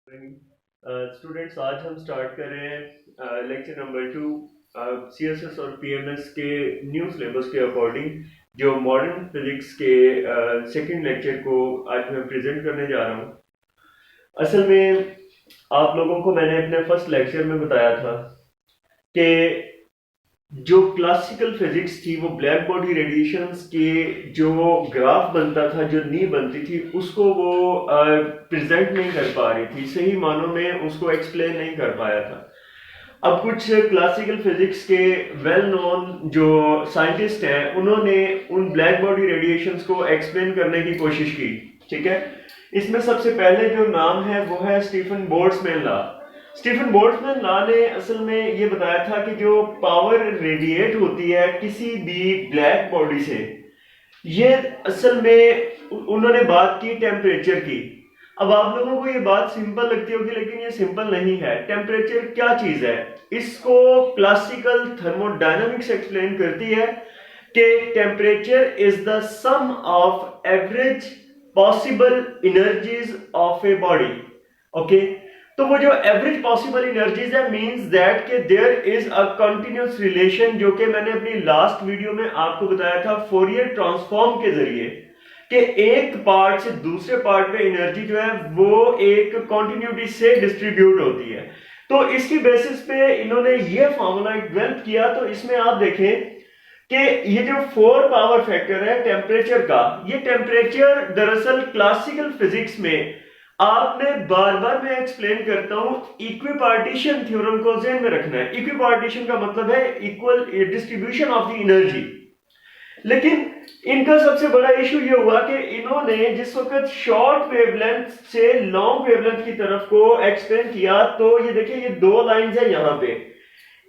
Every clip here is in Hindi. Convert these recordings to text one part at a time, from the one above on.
स्टूडेंट्स आज हम स्टार्ट कर रहे हैं लेक्चर नंबर 2 सीएसएस और पीएमएस के न्यू सिलेबस के अकॉर्डिंग जो मॉडर्न फिजिक्स के सेकंड लेक्चर को आज मैं प्रेजेंट करने जा रहा हूँ। असल में आप लोगों को मैंने अपने फर्स्ट लेक्चर में बताया था कि जो क्लासिकल फिजिक्स थी वो ब्लैक बॉडी रेडिएशंस के जो ग्राफ बनता था, जो नी बनती थी, उसको वो प्रेजेंट नहीं कर पा रही थी, सही मानों में उसको एक्सप्लेन नहीं कर पाया था। अब कुछ क्लासिकल फिजिक्स के वेल नोन जो साइंटिस्ट हैं उन्होंने उन ब्लैक बॉडी रेडिएशंस को एक्सप्लेन करने की कोशिश की। ठीक है, इसमें सबसे पहले जो नाम है वो है Stefan Boltzmann law. Stefan Boltzmann law ने असल में ये बताया था कि जो पावर रेडिएट होती है किसी भी ब्लैक बॉडी से, ये असल में उन्होंने बात की टेम्परेचर की। अब आप लोगों को ये बात सिंपल लगती होगी, लेकिन ये सिंपल नहीं है। टेम्परेचर क्या चीज है, इसको क्लासिकल थर्मोडायनामिक्स एक्सप्लेन करती है कि temperature is the sum of average possible energies of a body. Okay, तो वो जो एवरेज पॉसिबल एनर्जीज है मींस दैट कि there is a continuous relation, जो कि मैंने अपनी लास्ट वीडियो में आपको बताया था फोरियर ट्रांसफॉर्म के जरिए, कि एक पार्ट से दूसरे पार्ट पे एनर्जी जो है वो एक कंटिन्यूटी से डिस्ट्रीब्यूट होती है। तो इसकी बेसिस पे इन्होंने ये फॉर्मूला डेवलप किया। तो इसमें आप देखें कि ये जो 4 पावर फैक्टर है टेम्परेचर का, ये टेम्परेचर दरअसल क्लासिकल फिजिक्स में आपने बार बार मैं एक्सप्लेन करता हूं, इक्विपार्टीशन थ्योरम को ध्यान में रखना है। इक्विपार्टीशन का मतलब है equal distribution of the energy. लेकिन इनका सबसे बड़ा इशू ये हुआ कि इन्होंने जिस वक्त शॉर्ट वेवलेंथ से लॉन्ग वेवलेंथ की तरफ को एक्सप्लेन किया, तो ये देखिए ये 2 लाइंस है यहाँ पे।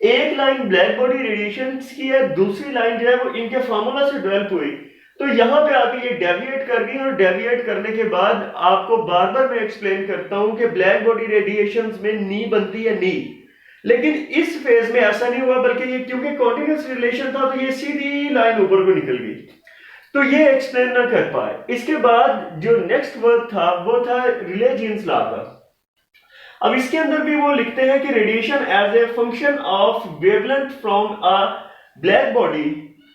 एक लाइन ब्लैक बॉडी रेडिएशन की है, दूसरी लाइन जो है वो इनके फार्मूला से डेवलप हुई। तो यहां पे आके ये डेविएट कर गई, और डेविएट करने के बाद आपको बार बार मैं एक्सप्लेन करता हूं कि ब्लैक बॉडी रेडिएशंस में नी बनती है नी। लेकिन इस फेज में ऐसा नहीं हुआ, बल्कि ये क्योंकि कॉन्टिन्यूअस रिलेशन था तो ये सीधी लाइन ऊपर को निकल गई, तो ये एक्सप्लेन ना कर पाए। इसके बाद जो नेक्स्ट वर्क था वो था रिले जीन्स लॉ का। अब इसके अंदर भी वो लिखते हैं कि radiation as a function of wavelength from a black body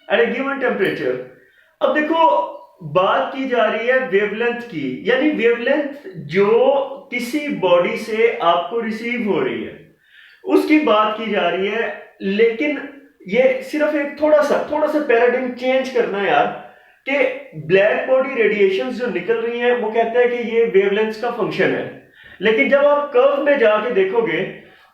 at a given temperature. अब देखो बात की जा रही है वेवलेंथ की, यानी वेवलेंथ जो किसी बॉडी से आपको रिसीव हो रही है उसकी बात की जा रही है। लेकिन ये सिर्फ एक थोड़ा सा पैराडाइम चेंज करना है यार, कि ब्लैक बॉडी रेडिएशंस जो निकल रही हैं वो कहते हैं कि ये वेवलेंथ का फंक्शन है। लेकिन जब आप कर्व में जाके देखोगे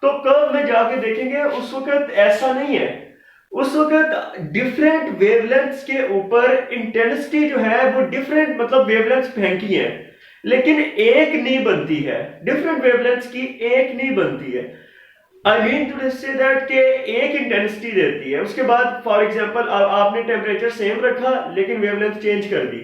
तो कर्व में जाके देखेंगे उस वक्त ऐसा नहीं है। उस वक्त डिफरेंट वेवलेंथ्स के ऊपर इंटेंसिटी जो है वो डिफरेंट, मतलब वेवलेंथ्स फेंकी है, लेकिन एक नहीं बनती है। डिफरेंट वेवलेंथ्स की एक नहीं बनती है। I mean to say that के एक इंटेंसिटी देती है, उसके बाद फॉर एग्जांपल आपने टेम्परेचर सेम रखा लेकिन वेवलेंथ चेंज कर दी।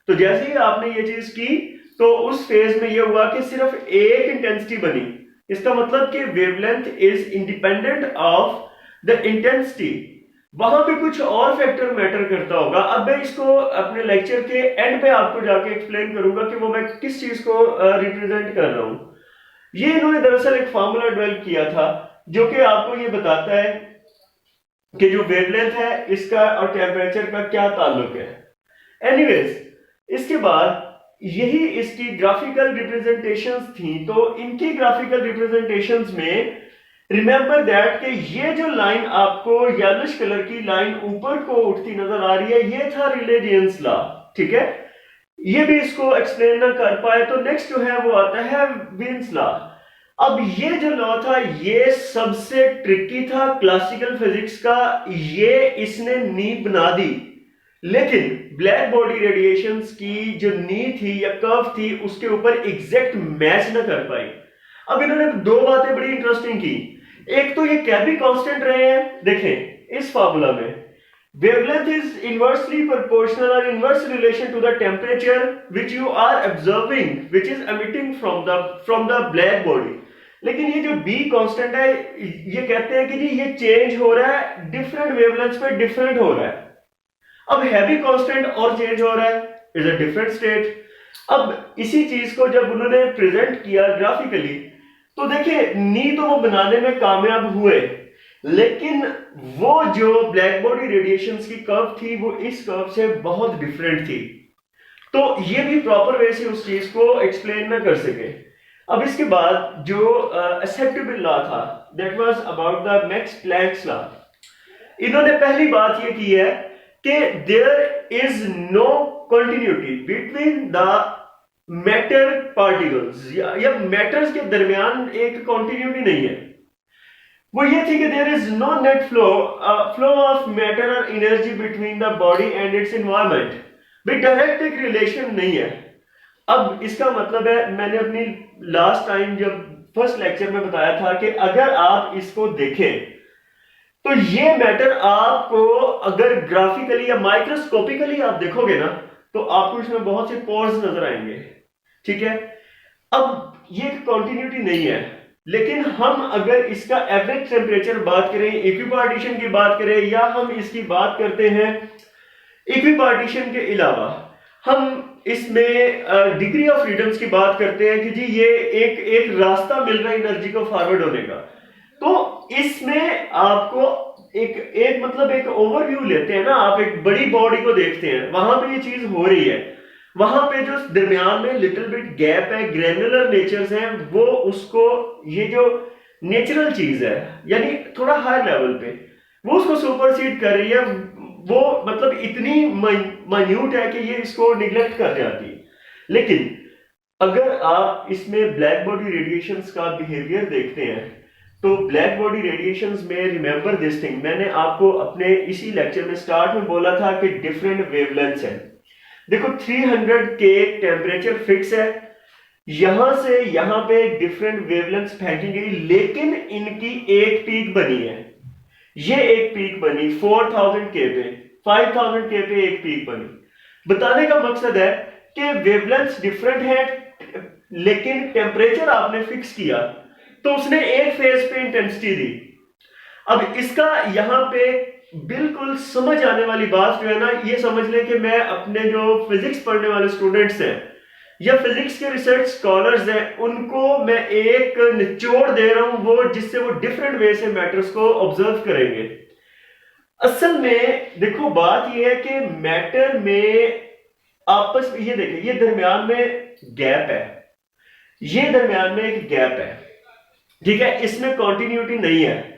तो जैसे ही आपने ये चीज की तो उस फेज में ये हुआ कि सिर्फ एक इंटेंसिटी बनी। इसका मतलब कि wavelength is independent of the intensity. वहां पे कुछ और फैक्टर मैटर करता होगा। अब मैं इसको अपने लेक्चर के एंड पे आपको जाके एक्सप्लेन करूंगा कि वो मैं किस चीज को रिप्रेजेंट कर रहा हूं। ये इन्होंने दरअसल एक फार्मूला डेवलप किया था जो कि आपको ये बताता है कि जो वेवलेंथ है इसका और टेम्परेचर का क्या ताल्लुक है। एनीवेज इसके बाद यही इसकी ग्राफिकल रिप्रेजेंटेशंस थी। तो इनकी ग्राफिकल रिप्रेजेंटेशंस में रिमेंबर दैट कि ये जो लाइन आपको येलोइश कलर की लाइन ऊपर को उठती नजर आ रही है, ये था रिले जीन्स लॉ। ठीक है, ये भी इसको एक्सप्लेन ना कर पाए तो नेक्स्ट जो है वो आता है वीन्स लॉ। अब ये जो लॉ था ये सबसे ट्रिकी था क्लासिकल फिजिक्स का, ये इसने नींव बना दी, लेकिन ब्लैक बॉडी रेडिएशंस की जो नी थी या कर्व थी उसके ऊपर एग्जैक्ट मैच ना कर पाई। अब इन्होंने 2 बातें बड़ी इंटरेस्टिंग की। एक तो ये कैबी कांस्टेंट रहे हैं, देखें इस फार्मूला में wavelength is inversely proportional or inverse relation to the temperature which you are observing, which is emitting from the black body। लेकिन ये जो B कांस्टेंट है ये कहते हैं कि जी ये चेंज हो रहा है डिफरेंट वेवलेंथ्स पे, डिफरेंट हो रहा है। अब हैवी कांस्टेंट और चेंज हो रहा है, इज अ डिफरेंट स्टेट। अब इसी चीज को जब उन्होंने प्रेजेंट किया ग्राफिकली, तो देखिए नी तो वो बनाने में कामयाब हुए, लेकिन वो जो ब्लैक बॉडी रेडिएशंस की कर्व थी वो इस कर्व से बहुत डिफरेंट थी। तो ये भी प्रॉपर वे से उस चीज को एक्सप्लेन ना कर सके। अब इसके बाद जो एक्सेप्टेबल लॉ था, that was about the Max Planck's law. इन्होंने पहली बात ये की है कि there is no continuity between the matter particles, या मैटर्स के दरमियान एक कंटिन्यूटी नहीं है। वो ये थी कि there is no net flow of matter और energy between the body and its environment, भी डायरेक्ट एक रिलेशन नहीं है। अब इसका मतलब है, मैंने अपनी लास्ट टाइम जब फर्स्ट लेक्चर में बताया था कि अगर आप इसको देखें तो ये मैटर आपको अगर ग्राफिकली या माइक्रोस्कोपिकली आप देखोगे ना, तो आपको इसमें बहुत से पोर्स नजर आएंगे, ठीक है। अब ये कंटिन्यूटी नहीं है, लेकिन हम अगर इसका एवरेज टेम्परेचर बात करें, इक्विपार्टीशन की बात करें, या हम इसकी बात करते हैं इक्विपार्टीशन के अलावा हम इसमें डिग्री ऑफ फ्रीडम्स की बात करते हैं कि जी ये एक रास्ता मिल रहा है एनर्जी को फॉरवर्ड होने का, तो इसमें आपको एक मतलब एक ओवरव्यू लेते हैं ना, आप एक बड़ी बॉडी को देखते हैं, वहां पे ये चीज हो रही है, वहां पे जो दरमियान में लिटिल बिट गैप है, ग्रेनुलर नेचर्स हैं, वो उसको ये जो नेचुरल चीज है यानी थोड़ा हाई लेवल पे वो उसको सुपरसीड कर रही है, वो मतलब इतनी माइन्यूट है कि ये इसको निगलेक्ट कर जाती है। लेकिन अगर आप इसमें ब्लैक बॉडी रेडिएशंस का बिहेवियर देखते हैं, तो ब्लैक बॉडी रेडिएशंस में रिमेंबर दिस थिंग, मैंने आपको अपने इसी लेक्चर में स्टार्ट में बोला था कि डिफरेंट वेवलेंथ्स हैं। देखो 300 के टेम्परेचर फिक्स है, यहां से यहां पे डिफरेंट वेवलेंथ्स फेंकी गई, लेकिन इनकी एक पीक बनी है, ये एक पीक बनी 4000 के पे, 5000 के पे एक पीक बनी। बताने का मकसद है कि वेवलेंथ्स डिफरेंट है, लेकिन टेम्परेचर आपने फिक्स किया, तो उसने एक फेज पे इंटेंसिटी दी। अब इसका यहां पे बिल्कुल समझ आने वाली बात जो है ना, ये समझ लें कि मैं अपने जो फिजिक्स पढ़ने वाले स्टूडेंट्स हैं या फिजिक्स के रिसर्च स्कॉलर्स हैं, उनको मैं एक निचोड़ दे रहा हूं वो, जिससे वो डिफरेंट वे से मैटर्स को ऑब्जर्व करेंगे। असल में देखो बात ये है कि मैटर में आपस में ये देखिए, ये दरमियान में गैप है, ये दरमियान में एक गैप है, ठीक है, इसमें कंटिन्यूटी नहीं है।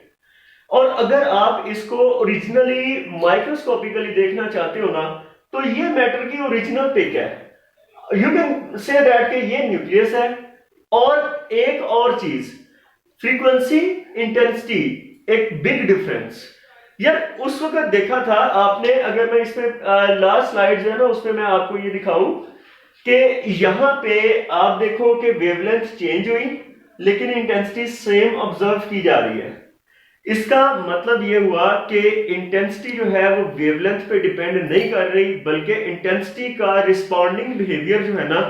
और अगर आप इसको ओरिजिनली माइक्रोस्कोपिकली देखना चाहते हो ना, तो ये मैटर की ओरिजिनल पिक है, यू कैन से दैट कि ये न्यूक्लियस है। और एक और चीज, फ्रीक्वेंसी इंटेंसिटी, एक बिग डिफरेंस। यार उस वक्त देखा था आपने, अगर मैं इसमें लास्ट स्लाइड है ना, उसमें मैं आपको ये दिखाऊं कि यहां पे आप देखो कि वेवलेंथ चेंज हुई, लेकिन इंटेंसिटी सेम ऑब्जर्व की जा रही है। इसका मतलब ये हुआ कि इंटेंसिटी जो है वो वेवलेंथ पे डिपेंड नहीं कर रही, बल्कि इंटेंसिटी का रिस्पॉन्डिंग बिहेवियर जो है ना,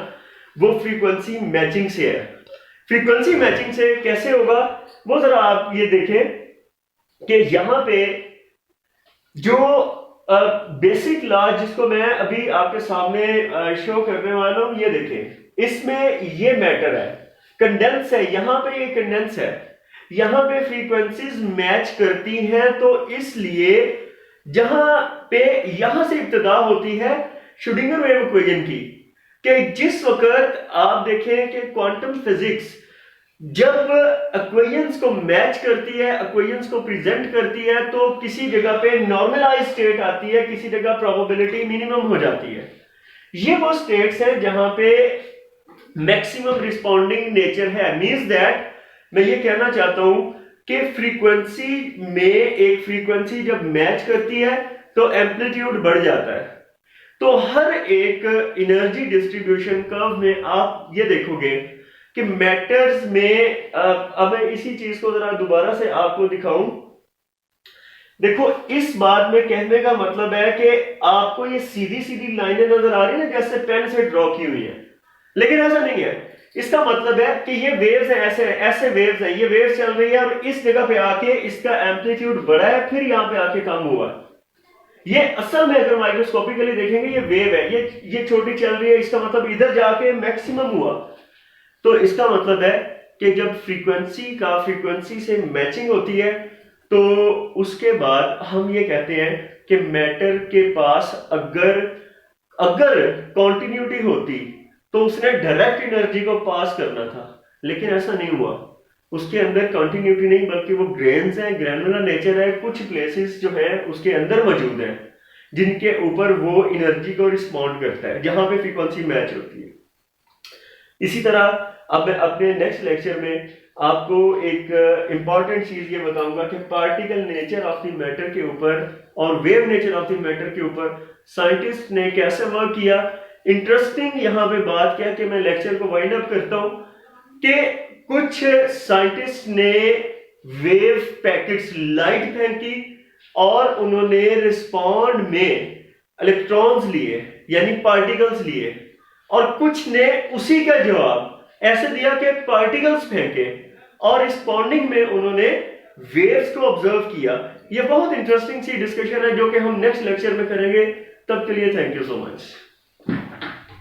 वो फ्रीक्वेंसी मैचिंग से है। फ्रीक्वेंसी मैचिंग से कैसे होगा, वो जरा आप ये देखें कि यहां पे जो बेसिक लॉ जिसको मैं अभी आपके सामने शो करने वाला हूं, ये देखें, इसमें ये मैटर है, कंडेंस है, यहां पे ये कंडेंस है, यहां पे फ्रीक्वेंसीज मैच करती हैं, तो इसलिए जहां पे यहां से इब्तिदा होती है श्रोडिंगर वेव इक्वेशन की, कि जिस वक्त आप देखें कि क्वांटम फिजिक्स जब इक्वेशंस को मैच करती है, इक्वेशंस को प्रेजेंट करती है, तो किसी जगह पे नॉर्मलाइज स्टेट आती है, किसी जगह प्रोबेबिलिटी मिनिमम हो जाती है। ये वो स्टेट्स हैं जहां पे मैक्सिमम रिस्पॉन्डिंग नेचर है। मींस दैट मैं ये कहना चाहता हूं कि फ्रीक्वेंसी में एक फ्रीक्वेंसी जब मैच करती है तो एम्पलीट्यूड बढ़ जाता है। तो हर एक एनर्जी डिस्ट्रीब्यूशन कर्व में आप ये देखोगे कि मैटर्स में अब मैं इसी चीज को जरा दोबारा से आपको दिखाऊं। देखो इस बात में कहने का मतलब है कि आपको ये सीधी सीधी लाइनें नजर आ रही है ना, जैसे पेन से ड्रॉ की हुई है, लेकिन ऐसा नहीं है। इसका मतलब है कि ये वेव्स है, ऐसे ऐसे वेव्स है, ये वेव्स चल रही है और इस जगह पे आके इसका एम्पलीट्यूड बढ़ा है, फिर यहां पे आके कम हुआ। ये असल में अगर माइक्रोस्कोपिकली देखेंगे ये वेव है, ये छोटी चल रही है, इसका मतलब इधर जाके मैक्सिमम हुआ। तो इसका मतलब है कि जब फ्रीक्वेंसी से मैचिंग होती है तो उसके बाद हम ये कहते हैं कि मैटर के पास अगर कॉन्टिन्यूटी होती तो उसने डायरेक्ट एनर्जी को पास करना था, लेकिन ऐसा नहीं हुआ। उसके अंदर कंटिन्यूटी नहीं बल्कि वो ग्रेन्स हैं, ग्रैनुलर नेचर है, कुछ प्लेसेस जो है उसके अंदर मौजूद हैं जिनके ऊपर वो एनर्जी को रिस्पॉन्ड करता है जहां पे फ्रीक्वेंसी मैच होती है। इसी तरह अब मैं अपने नेक्स्ट लेक्चर में आपको एक इंपॉर्टेंट चीज ये बताऊंगा कि particle nature of the matter के ऊपर और wave nature of the matter के ऊपर साइंटिस्ट ने कैसे वर्क किया। इंटरेस्टिंग यहाँ पे बात क्या कि मैं लेक्चर को वाइंड अप करता हूं कि कुछ साइंटिस्ट ने वेव पैकेट्स लाइट फेंकी और उन्होंने रिस्पॉन्ड में इलेक्ट्रॉन्स लिए यानी पार्टिकल्स लिए, और कुछ ने उसी का जवाब ऐसे दिया कि पार्टिकल्स फेंके और रिस्पॉन्डिंग में उन्होंने वेव्स को ऑब्जर्व किया। ये बहुत इंटरेस्टिंग सी डिस्कशन है जो कि हम नेक्स्ट लेक्चर में करेंगे। तब के लिए थैंक यू सो मच।